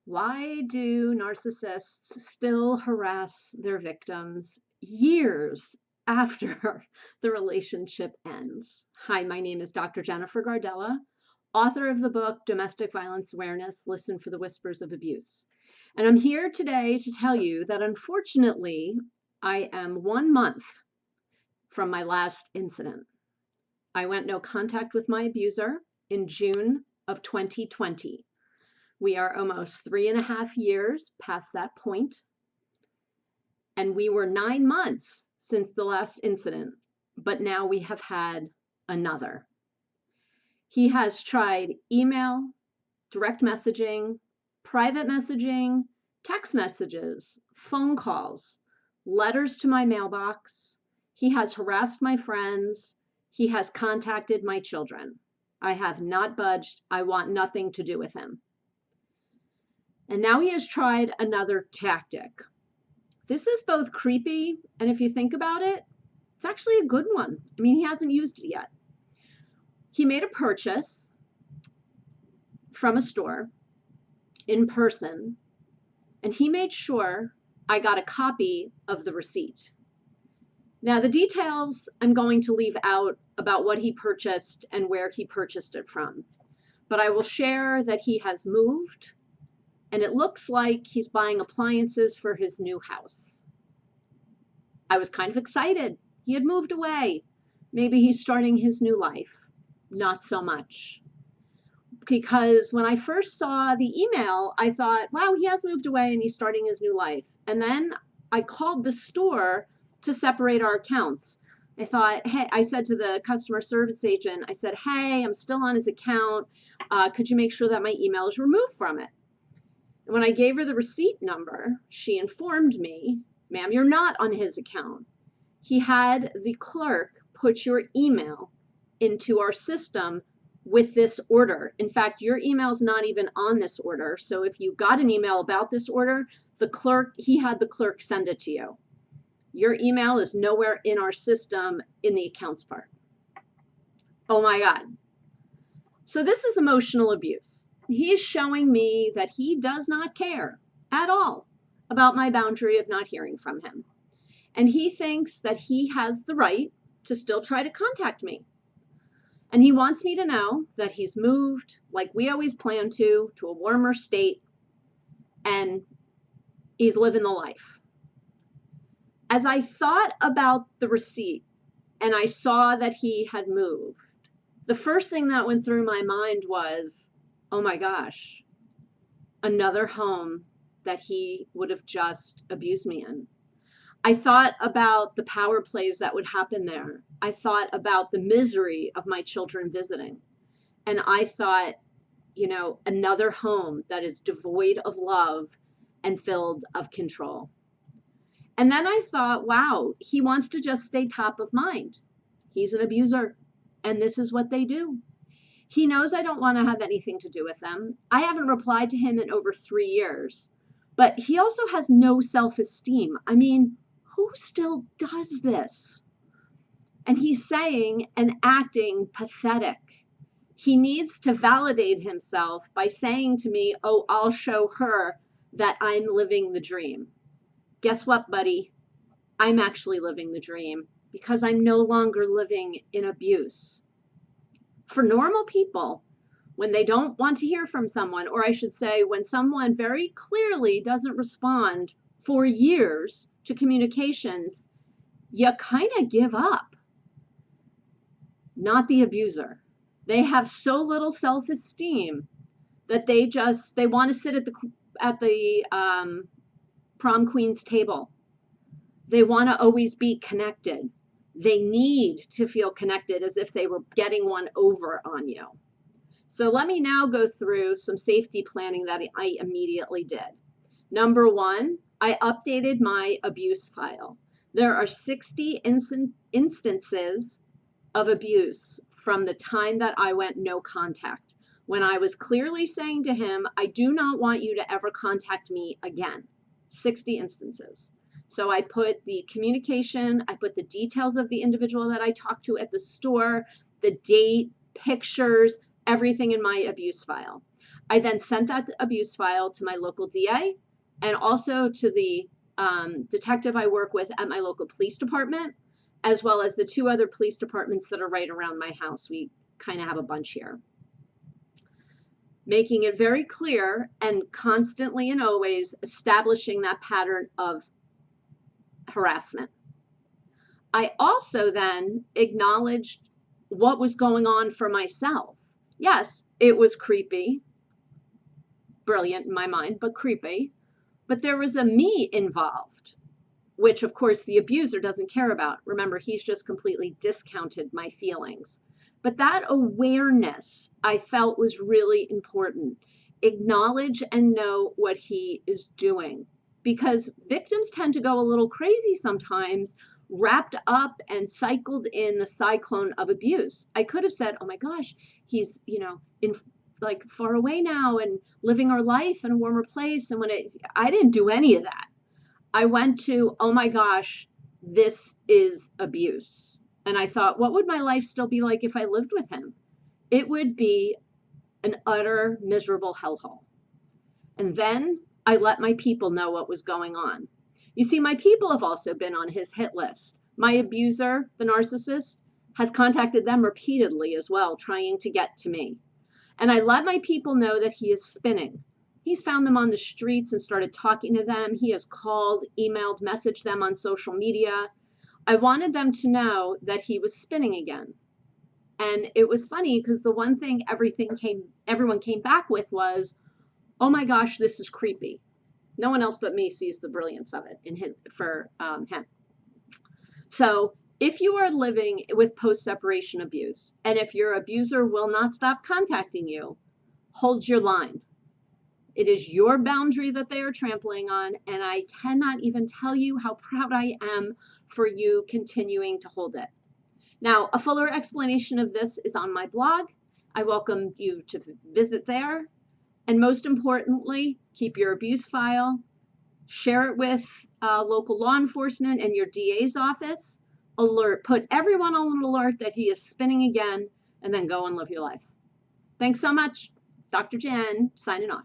Why do narcissists still harass their victims years after the relationship ends? Hi, my name is Dr. Jennifer Gardella, author of the book Domestic Violence Awareness, Listen for the Whispers of Abuse. And I'm here today to tell you that unfortunately, I am 1 month from my last incident. I went no contact with my abuser in June of 2020. We are almost 3.5 years past that point, and we were 9 months since the last incident, but now we have had another. He has tried email, direct messaging, private messaging, text messages, phone calls, letters to my mailbox. He has harassed my friends. He has contacted my children. I have not budged. I want nothing to do with him. And now he has tried another tactic. This is both creepy, and if you think about it, it's actually a good one. I mean, he hasn't used it yet. He made a purchase from a store in person, and he made sure I got a copy of the receipt. Now, the details I'm going to leave out about what he purchased and where he purchased it from, but I will share that he has moved, and it looks like he's buying appliances for his new house. I was kind of excited. He had moved away. Maybe he's starting his new life. Not so much. Because when I first saw the email, I thought, wow, he has moved away and he's starting his new life. And then I called the store to separate our accounts. I thought, hey, I said to the customer service agent, I said, hey, I'm still on his account. Could you make sure that my email is removed from it? And when I gave her the receipt number, she informed me, ma'am, you're not on his account. He had the clerk put your email into our system with this order. In fact, your email is not even on this order. So if you got an email about this order, he had the clerk send it to you. Your email is nowhere in our system in the accounts part. Oh my God. So this is emotional abuse. He is showing me that he does not care at all about my boundary of not hearing from him. And he thinks that he has the right to still try to contact me. And he wants me to know that he's moved, like we always planned to a warmer state, and he's living the life. As I thought about the receipt and I saw that he had moved, the first thing that went through my mind was, oh my gosh, another home that he would have just abused me in. I thought about the power plays that would happen there. I thought about the misery of my children visiting. And I thought, another home that is devoid of love and filled of control. And then I thought, wow, he wants to just stay top of mind. He's an abuser, and this is what they do. He knows I don't want to have anything to do with them. I haven't replied to him in over 3 years, but he also has no self-esteem. I mean, who still does this? And he's saying and acting pathetic. He needs to validate himself by saying to me, oh, I'll show her that I'm living the dream. Guess what, buddy? I'm actually living the dream because I'm no longer living in abuse. For normal people, when they don't want to hear from someone, or I should say, when someone very clearly doesn't respond for years to communications, you kind of give up. Not the abuser. They have so little self-esteem that they want to sit at the prom queen's table. They want to always be connected. They need to feel connected as if they were getting one over on you. So let me now go through some safety planning that I immediately did. Number one, I updated my abuse file. There are 60 instances of abuse from the time that I went no contact, when I was clearly saying to him, I do not want you to ever contact me again. 60 instances. So I put the communication, I put the details of the individual that I talked to at the store, the date, pictures, everything in my abuse file. I then sent that abuse file to my local DA and also to the detective I work with at my local police department, as well as the 2 other police departments that are right around my house. We kind of have a bunch here. Making it very clear and constantly and always establishing that pattern of harassment. I also then acknowledged what was going on for myself. Yes, it was creepy, brilliant in my mind, but creepy. But there was a me involved, which of course the abuser doesn't care about. Remember, he's just completely discounted my feelings. But that awareness I felt was really important. Acknowledge and know what he is doing, because victims tend to go a little crazy sometimes, wrapped up and cycled in the cyclone of abuse. I could have said, oh my gosh, he's, in like far away now and living our life in a warmer place. And I didn't do any of that. I went to, oh my gosh, this is abuse. And I thought, what would my life still be like if I lived with him? It would be an utter miserable hellhole. And then I let my people know what was going on. You see, my people have also been on his hit list. My abuser, the narcissist, has contacted them repeatedly as well, trying to get to me. And I let my people know that he is spinning. He's found them on the streets and started talking to them. He has called, emailed, messaged them on social media. I wanted them to know that he was spinning again. And it was funny because the one thing everyone came back with was, oh my gosh, this is creepy. No one else but me sees the brilliance of it for him. So if you are living with post-separation abuse, and if your abuser will not stop contacting you, hold your line. It is your boundary that they are trampling on, and I cannot even tell you how proud I am for you continuing to hold it. Now, a fuller explanation of this is on my blog. I welcome you to visit there. And most importantly, keep your abuse file, share it with local law enforcement and your DA's office, put everyone on an alert that he is spinning again, and then go and live your life. Thanks so much. Dr. Jen, signing off.